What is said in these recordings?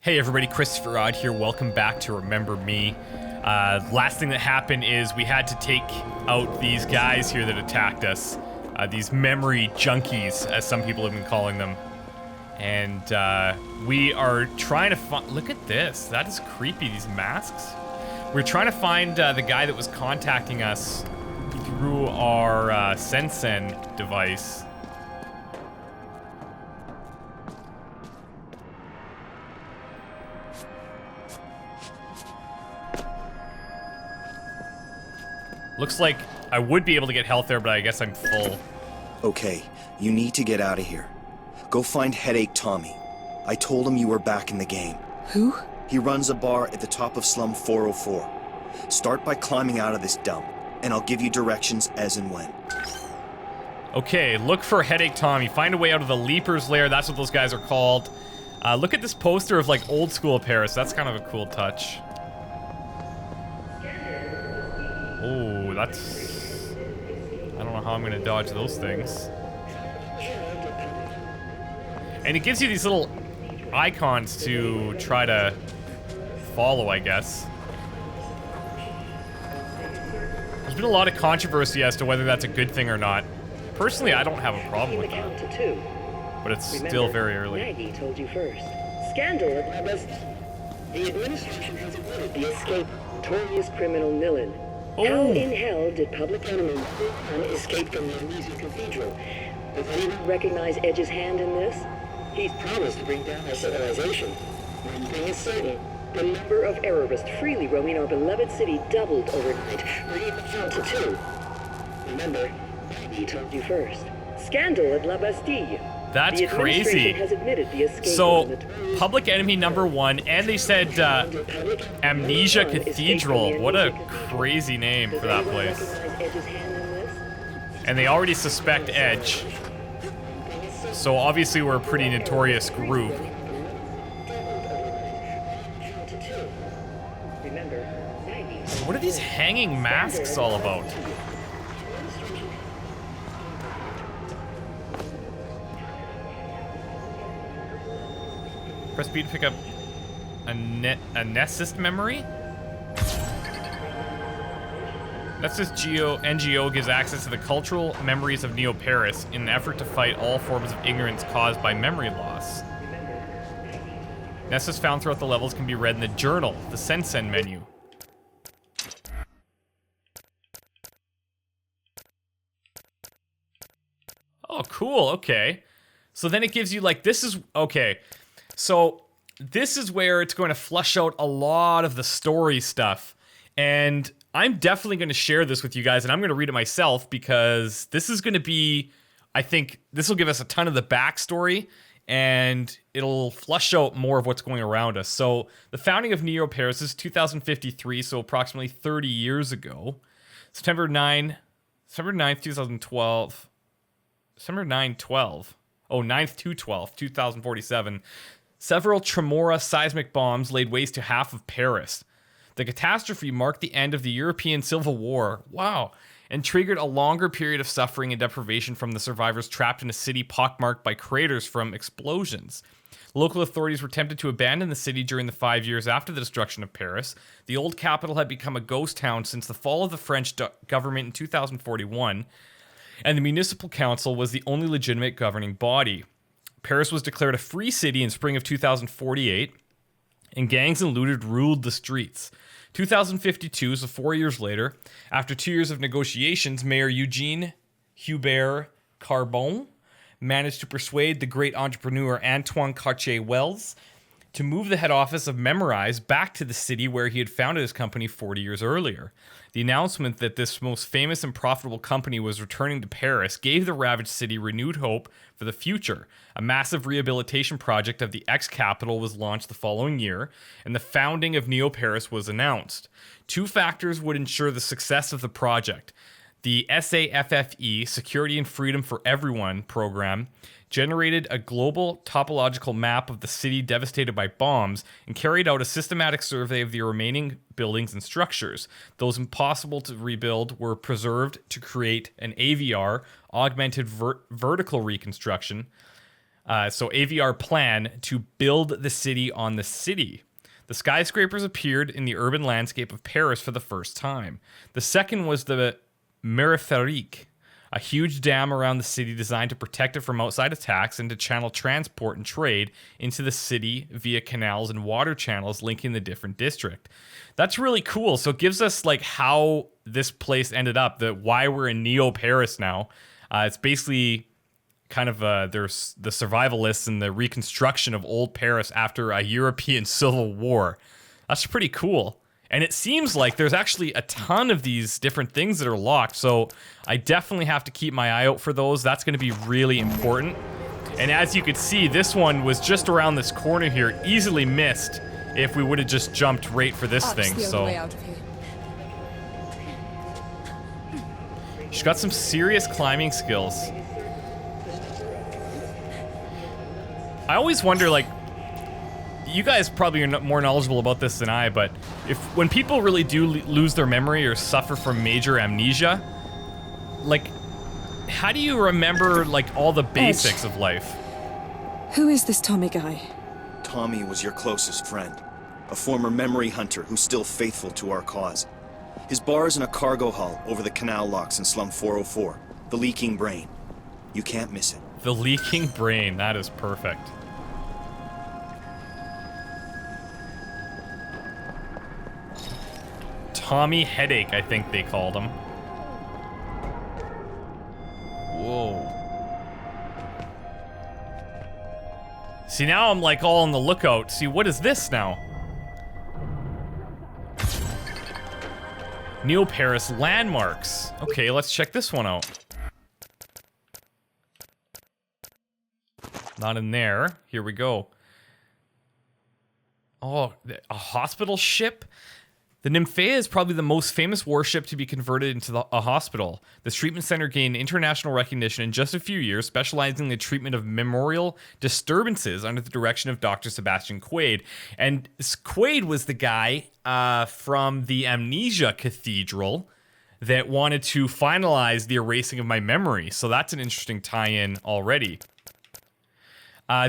Hey everybody, ChristopherOdd here. Welcome back to Remember Me. Last thing that happened is we had to take out these guys here that attacked us. These memory junkies, as some people have been calling them. And we are trying to find... Look at this. That is creepy, these masks. We're trying to find the guy that was contacting us through our Sensen device. Looks like I would be able to get health there, but I guess I'm full. Okay, you need to get out of here. Go find Headache Tommy. I told him you were back in the game. Who? He runs a bar at the top of Slum 404. Start by climbing out of this dump, and I'll give you directions as and when. Okay, look for Headache Tommy. Find a way out of the Leaper's Lair. That's what those guys are called. Look at this poster of, like, old school Paris. That's kind of a cool touch. Oh, that's... I don't know how I'm gonna dodge those things. And it gives you these little icons to try to follow, I guess. There's been a lot of controversy as to whether that's a good thing or not. Personally, I don't have a problem with that. But it's still very early. Maggie told you first. Scandal at the administration has admitted the escape notorious criminal Millen. Oh. How in hell did Public Enemy escape from the Amnesia Cathedral? Does anyone recognize Edge's hand in this? He's promised to bring down our civilization. One thing is certain. The number of errorists freely roaming our beloved city doubled overnight. We're even down to 2. Remember, Maggie told you first. Scandal at La Bastille. That's the crazy. Has admitted the escape So, Public Enemy #1, and they said Amnesia Cathedral. What a crazy name for that place. And they already suspect Edge. So obviously we're a pretty notorious group. What are these hanging masks all about? Press B to pick up a Nessus memory? Nessus NGO gives access to the cultural memories of Neo-Paris in an effort to fight all forms of ignorance caused by memory loss. Nessus found throughout the levels can be read in the journal, the Sensen menu. Oh, cool, okay. So then it gives you, like, this is, okay. So, this is where it's going to flush out a lot of the story stuff. And I'm definitely going to share this with you guys, and I'm going to read it myself, because this is going to be, I think, this will give us a ton of the backstory, and it'll flush out more of what's going around us. So, the founding of Neo-Paris is 2053, so approximately 30 years ago. September 9th, 2012. December 9/12. Oh, 9th to 12th, 2047. Several Tremora seismic bombs laid waste to half of Paris. The catastrophe marked the end of the European Civil War. Wow. And triggered a longer period of suffering and deprivation from the survivors trapped in a city pockmarked by craters from explosions. Local authorities were tempted to abandon the city during the 5 years after the destruction of Paris. The old capital had become a ghost town since the fall of the French government in 2041. And the municipal council was the only legitimate governing body. Paris was declared a free city in spring of 2048, and gangs and looters ruled the streets. 2052, so 4 years later, after 2 years of negotiations, Mayor Eugene Hubert Carbon managed to persuade the great entrepreneur Antoine Cartier-Wells to move the head office of Remembranes back to the city where he had founded his company 40 years earlier. The announcement that this most famous and profitable company was returning to Paris gave the ravaged city renewed hope for the future. A massive rehabilitation project of the ex-capital was launched the following year, and the founding of Neo-Paris was announced. 2 factors would ensure the success of the project. The SAFFE, Security and Freedom for Everyone program, generated a global topological map of the city devastated by bombs and carried out a systematic survey of the remaining buildings and structures. Those impossible to rebuild were preserved to create an AVR, augmented vertical reconstruction, So AVR plan to build the city on the city. The skyscrapers appeared in the urban landscape of Paris for the first time. The second was the Mériphérique, a huge dam around the city designed to protect it from outside attacks and to channel transport and trade into the city via canals and water channels linking the different district. That's really cool. So it gives us like how this place ended up, why we're in Neo Paris now. It's basically kind of there's the survivalists and the reconstruction of old Paris after a European civil war. That's pretty cool. And it seems like there's actually a ton of these different things that are locked, so I definitely have to keep my eye out for those. That's going to be really important. And as you could see, this one was just around this corner here, easily missed if we would have just jumped right for this thing. So she's got some serious climbing skills. I always wonder, like, you guys probably are more knowledgeable about this than I, but when people really do lose their memory or suffer from major amnesia, like, how do you remember, like, all the basics of life? Who is this Tommy guy? Tommy was your closest friend, a former memory hunter who's still faithful to our cause. His bar is in a cargo hull over the canal locks in Slum 404, the Leaking Brain. You can't miss it. The Leaking Brain, that is perfect. Tommy Headache, I think they called him. Whoa. See, now I'm like all on the lookout. See, what is this now? Neo Paris landmarks. Okay, let's check this one out. Not in there. Here we go. Oh, a hospital ship? The Nymphaea is probably the most famous warship to be converted into a hospital. This treatment center gained international recognition in just a few years, specializing in the treatment of memorial disturbances under the direction of Dr. Sebastian Quaid. And Quaid was the guy from the Amnesia Cathedral that wanted to finalize the erasing of my memory. So that's an interesting tie-in already.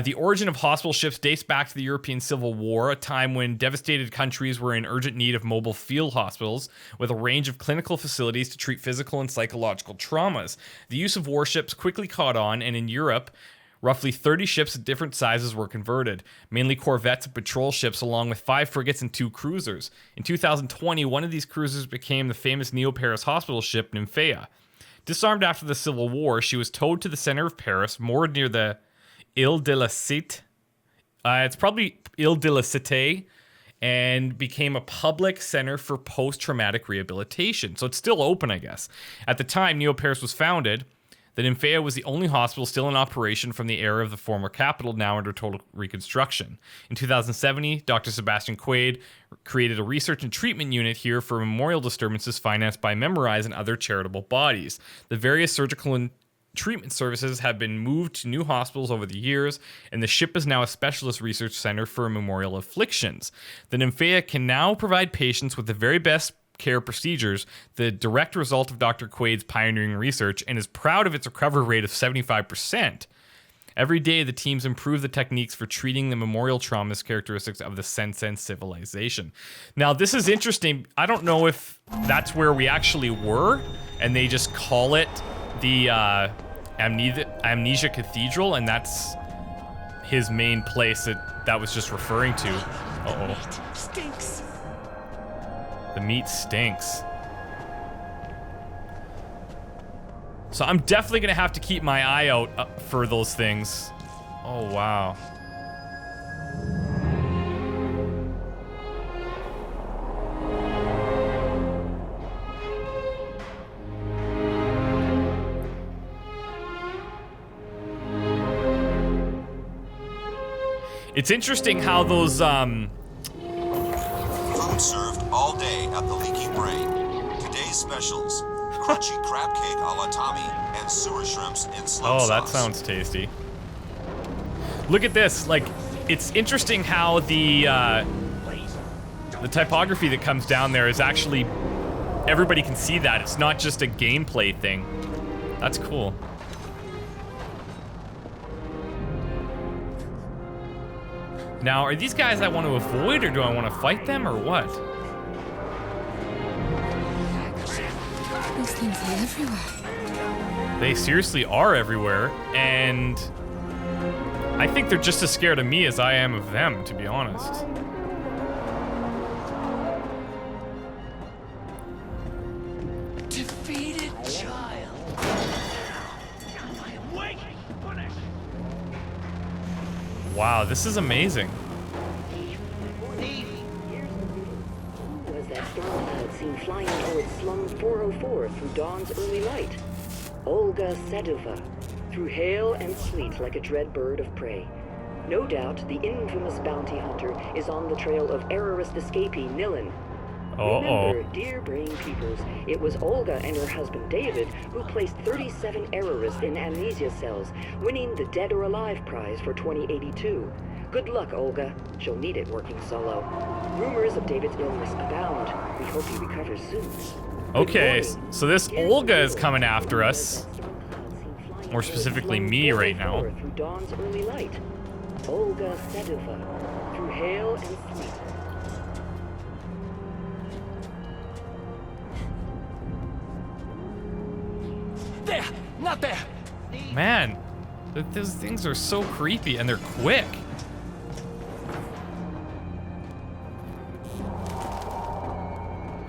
The origin of hospital ships dates back to the European Civil War, a time when devastated countries were in urgent need of mobile field hospitals with a range of clinical facilities to treat physical and psychological traumas. The use of warships quickly caught on, and in Europe, roughly 30 ships of different sizes were converted, mainly corvettes and patrol ships, along with 5 frigates and 2 cruisers. In 2020, one of these cruisers became the famous Neo Paris hospital ship, Nymphaea. Disarmed after the Civil War, she was towed to the center of Paris, moored near the Ile de la Cité. It's probably Ile de la Cité, and became a public center for post-traumatic rehabilitation. So it's still open, I guess. At the time Neo Paris was founded, the Nymphaea was the only hospital still in operation from the era of the former capital, now under total reconstruction. In 2007, Dr. Sebastian Quaid created a research and treatment unit here for memorial disturbances financed by Remembranes and other charitable bodies. The various surgical and treatment services have been moved to new hospitals over the years, and the ship is now a specialist research center for memorial afflictions. The Nymphaea can now provide patients with the very best care procedures, the direct result of Dr. Quaid's pioneering research, and is proud of its recovery rate of 75%. Every day, the teams improve the techniques for treating the memorial traumas characteristics of the Sensen civilization. Now, this is interesting. I don't know if that's where we actually were, and they just call it the Amnesia Cathedral, and that's his main place that was just referring to. Uh-oh. Stinks. The meat stinks. So I'm definitely gonna have to keep my eye out for those things. Oh, wow. It's interesting how those, Food served all day at the Leaking Brain. Today's specials: crunchy crab cake a la Tommy and sewer shrimps in slum sauce. Oh, that sounds tasty. Look at this. Like, it's interesting how the typography that comes down there is actually, everybody can see that. It's not just a gameplay thing. That's cool. Now, are these guys I want to avoid, or do I want to fight them, or what? Those things are everywhere. They seriously are everywhere, and I think they're just as scared of me as I am of them, to be honest. Defeated child. Wow, this is amazing. Who was that storm cloud seen flying towards slum 404 through dawn's early light? Olga Sedova, through hail and sleet like a dread bird of prey. No doubt the infamous bounty hunter is on the trail of errorist escapee Nilin. Remember, dear brain peepers, it was Olga and her husband David who placed 37 errorists in amnesia cells, winning the Dead or Alive prize for 2082. Good luck, Olga. She'll need it working solo. Rumors of David's illness abound. We hope he recovers soon. Okay, so this Olga is coming after us. More specifically, me right now. Through dawn's early light. Olga Sedova, through hail and sleet. There! Not there! Man, those things are so creepy, and they're quick.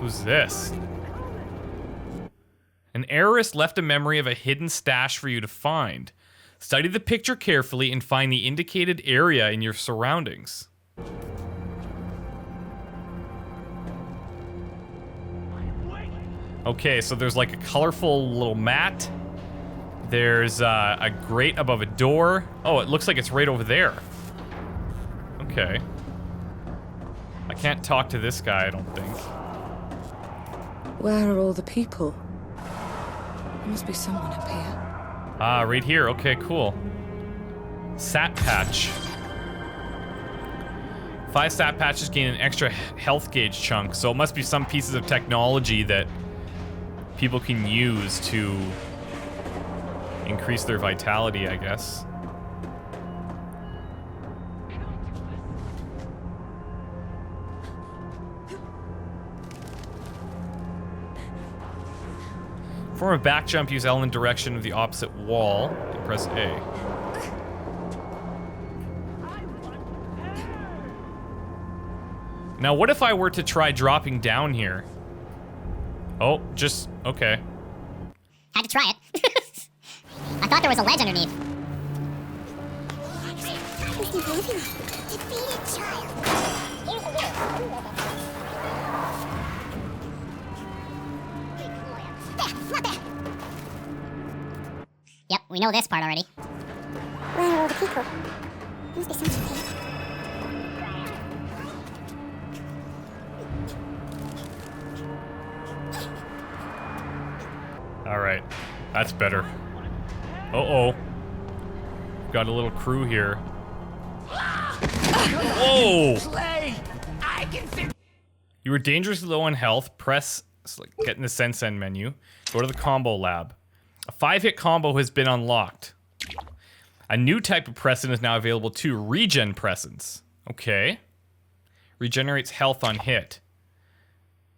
Who's this? An errorist left a memory of a hidden stash for you to find. Study the picture carefully and find the indicated area in your surroundings. Okay, so there's like a colorful little mat. There's a grate above a door. Oh, it looks like it's right over there. Okay. I can't talk to this guy, I don't think. Where are all the people? There must be someone up here. Ah, right here. Okay, cool. Sat patch. 5 stat patches gain an extra health gauge chunk, so it must be some pieces of technology that people can use to increase their vitality, I guess. Perform a back jump, use element direction of the opposite wall, and press A. Now, what if I were to try dropping down here? Oh, just, okay. Had to try it. I thought there was a ledge underneath. Defeated child. There, not there. Yep, we know this part already. Where are all the people? Must be something here. Alright, that's better. Uh-oh. Got a little crew here. Whoa! You were dangerously low on health. Press, get in the Sense End menu. Go to the combo lab. A 5-hit combo has been unlocked. A new type of present is now available too. Regen presents. Okay. Regenerates health on hit.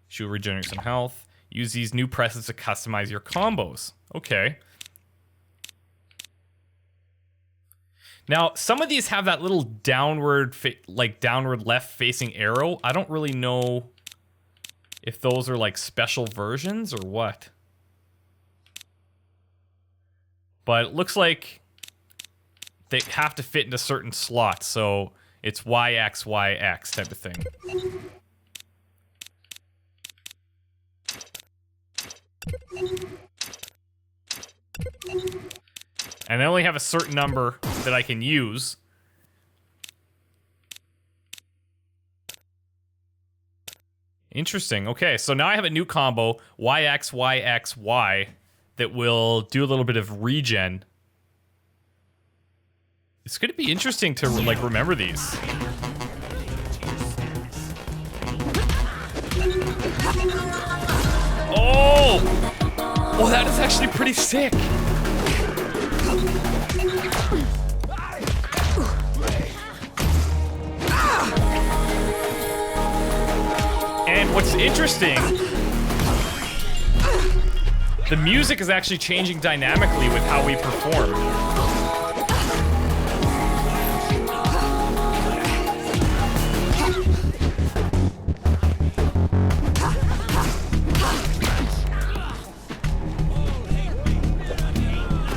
She'll regenerate some health. Use these new presets to customize your combos. Okay. Now, some of these have that little downward, downward left facing arrow. I don't really know if those are like special versions or what. But it looks like they have to fit into certain slots, so it's YX, YX type of thing. And I only have a certain number that I can use. Interesting. Okay, so now I have a new combo, YXYXY, that will do a little bit of regen. It's going to be interesting to like remember these. Oh! Oh, that is actually pretty sick. And what's interesting, the music is actually changing dynamically with how we perform.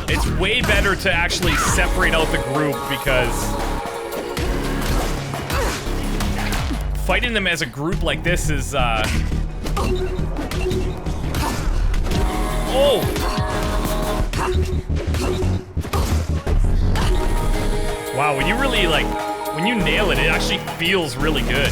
It's way better to actually separate out the group because fighting them as a group like this is, oh! Wow, when you really, like, when you nail it, it actually feels really good.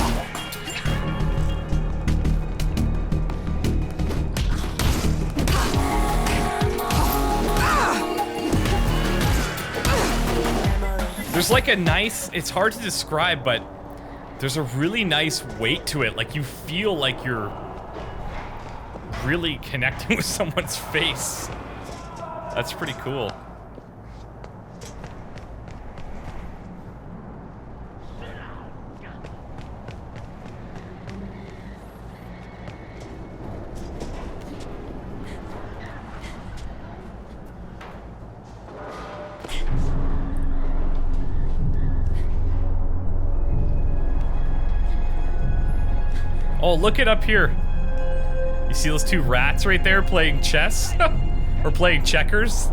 There's like a nice, it's hard to describe, but there's a really nice weight to it. Like, you feel like you're really connecting with someone's face. That's pretty cool. Oh, look it up here. You see those two rats right there playing chess? Or playing checkers?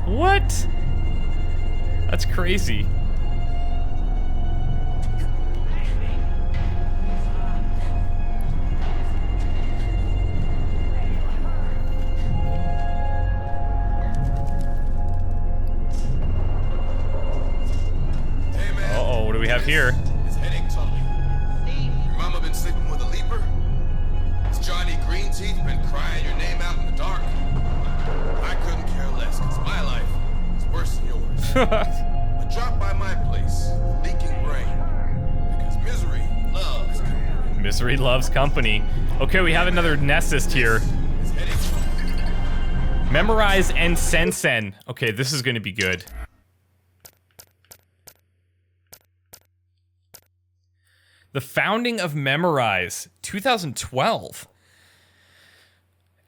What? That's crazy. Uh-oh, what do we have here? Been crying your name out in the dark. I couldn't care less, because my life is worse than yours. But drop by my place, Leaking Brain, because misery loves company. Misery loves company. Okay, we have another Nessist here. Memorize and Sensen. Okay, this is gonna be good. The founding of Memorize, 2012.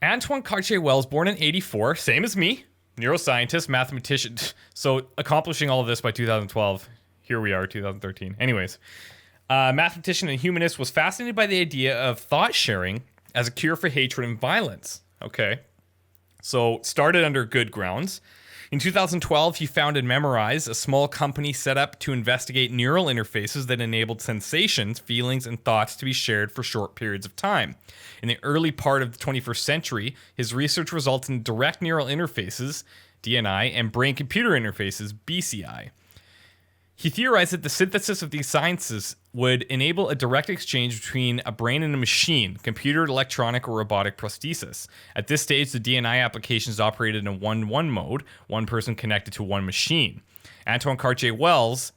Antoine Cartier-Wells, born in 84, same as me, neuroscientist, mathematician. So accomplishing all of this by 2012. Here we are, 2013. Anyways, mathematician and humanist, was fascinated by the idea of thought sharing as a cure for hatred and violence. Okay, so started under good grounds. In 2012, he founded Memorize, a small company set up to investigate neural interfaces that enabled sensations, feelings, and thoughts to be shared for short periods of time. In the early part of the 21st century, his research results in direct neural interfaces, DNI, and brain-computer interfaces, BCI. He theorized that the synthesis of these sciences would enable a direct exchange between a brain and a machine, computer, electronic, or robotic prosthesis. At this stage, the DNI applications operated in a 1-1 mode, one person connected to one machine. Antoine Cartier-Wells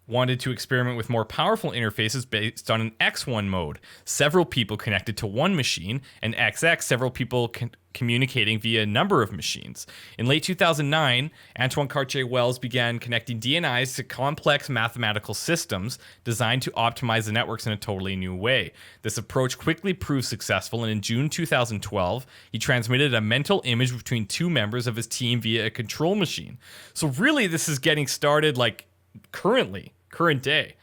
wanted to experiment with more powerful interfaces based on an X1 mode, several people connected to one machine, and XX, several people communicating via a number of machines. In late 2009, Antoine Cartier-Wells began connecting DNIs to complex mathematical systems designed to optimize the networks in a totally new way. This approach quickly proved successful, and in June 2012, he transmitted a mental image between two members of his team via a control machine. So really, this is getting started like current day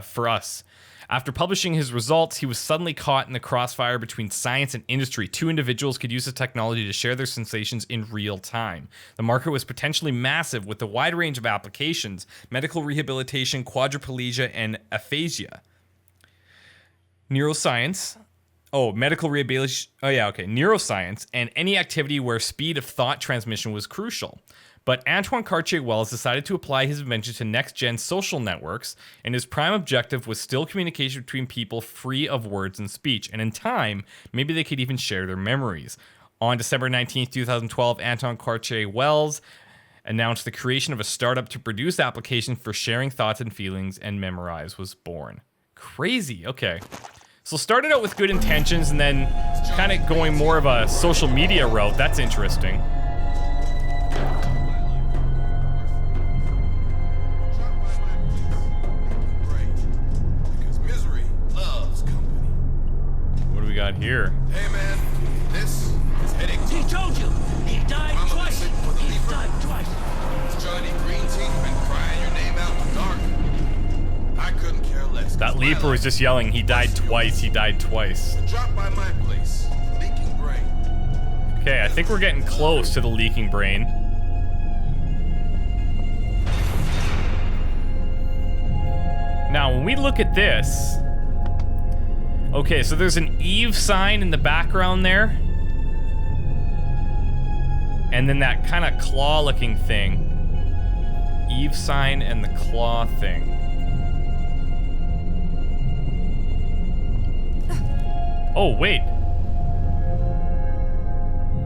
for us. After publishing his results, he was suddenly caught in the crossfire between science and industry. Two individuals could use the technology to share their sensations in real time. The market was potentially massive with a wide range of applications: medical rehabilitation, quadriplegia, and aphasia. Neuroscience, neuroscience, and any activity where speed of thought transmission was crucial. But Antoine Cartier-Wells decided to apply his invention to next-gen social networks, and his prime objective was still communication between people free of words and speech, and in time, maybe they could even share their memories. On December 19th, 2012, Antoine Cartier-Wells announced the creation of a startup to produce applications for sharing thoughts and feelings, and Memorize was born. Crazy, okay. So started out with good intentions, and then kind of going more of a social media route. That's interesting. got here? Hey man, this is heading He to told you. He died Mama twice. listen for the He leaper. died twice. Johnny Green Teeth been crying your name out in the dark. I couldn't care less. That leaper was just yelling, he died twice, he died twice. Drop by my place, Leaking Brain. Okay, I think we're getting close to the leaking brain. Now, when we look at this... Okay, so there's an Eve sign in the background there. And then that kind of claw-looking thing. Eve sign and the claw thing. Oh, wait.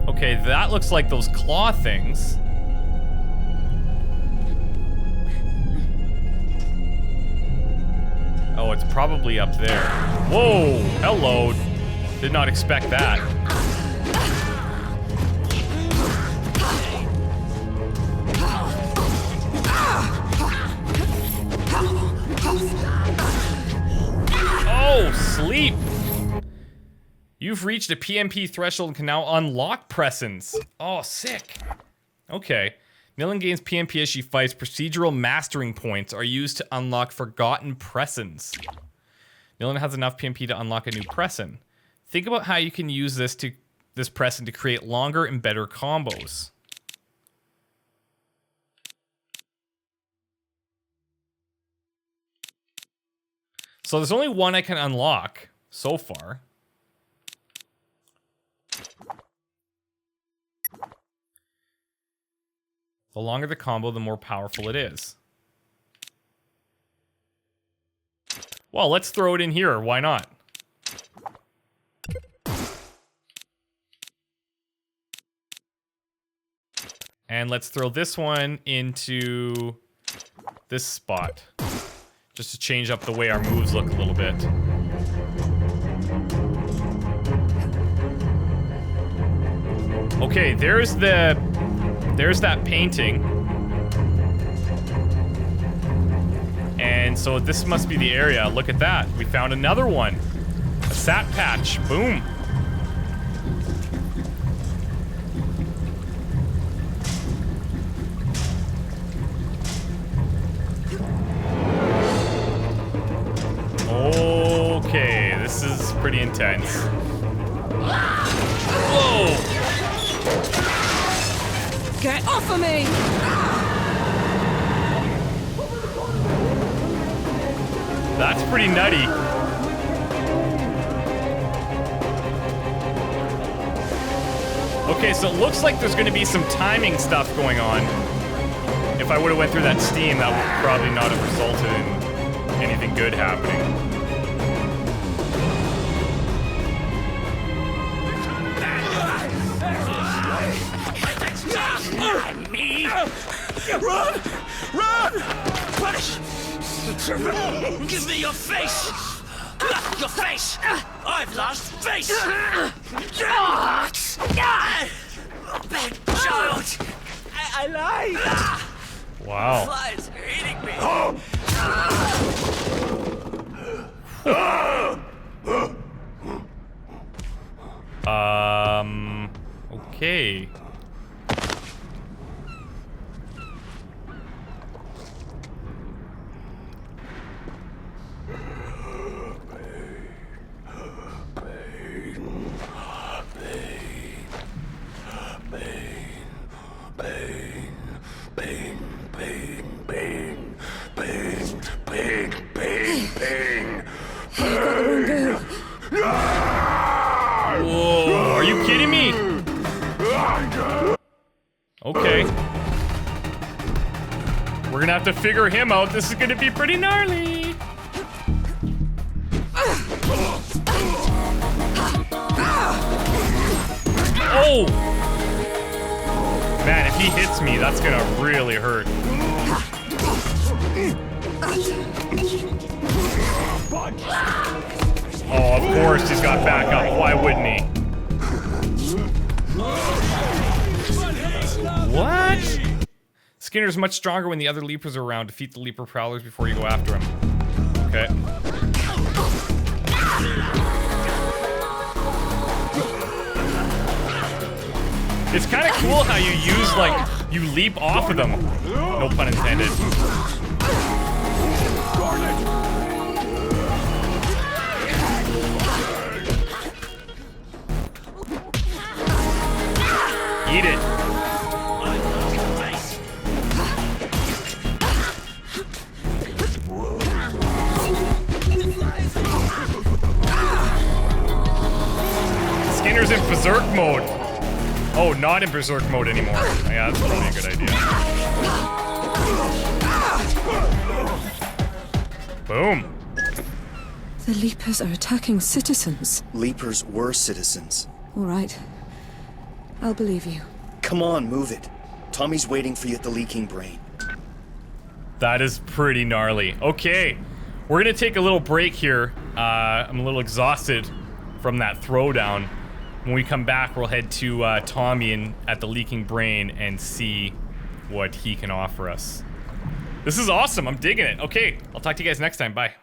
Okay, that looks like those claw things. Oh, it's probably up there. Whoa! Hello! Did not expect that. Oh, sleep! You've reached a PMP threshold and can now unlock Presence. Oh, sick. Okay. Nilin gains PMP as she fights. Procedural mastering points are used to unlock forgotten Presence. Nilin has enough PMP to unlock a new Presence. Think about how you can use this Presence to create longer and better combos. So there's only one I can unlock so far. The longer the combo, the more powerful it is. Well, let's throw it in here. Why not? And let's throw this one into this spot. Just to change up the way our moves look a little bit. Okay, there's that painting. And so this must be the area. Look at that. We found another one. A sat patch. Boom. Okay, this is pretty intense. Whoa! Get off of me! That's pretty nutty. Okay, so it looks like there's going to be some timing stuff going on. If I would have went through that steam, that would probably not have resulted in anything good happening. Me? Run! Run! Punish! Give me your face! Your face! I've lost face! Bad child! I lied! Wow. Flies are eating me! Okay. Whoa, are you kidding me? Okay. We're gonna have to figure him out. This is gonna be pretty gnarly. Oh! Man, if he hits me, that's gonna really hurt. Oh, of course he's got backup. Why wouldn't he? What? Skinner's much stronger when the other Leapers are around. Defeat the Leaper Prowlers before you go after him. Okay. It's kind of cool how you use, like, you leap off of them. No pun intended. Eat it. Skinner's in Beserk mode. Oh, not in Beserk mode anymore. Yeah, that's probably a good idea. Boom. The Leapers are attacking citizens. Leapers were citizens. All right. I'll believe you. Come on, move it. Tommy's waiting for you at the leaking brain. That is pretty gnarly. Okay, we're gonna take a little break here. I'm a little exhausted from that throwdown. When we come back, we'll head to Tommy at the leaking brain and see what he can offer us. This is awesome. I'm digging it. Okay, I'll talk to you guys next time. Bye.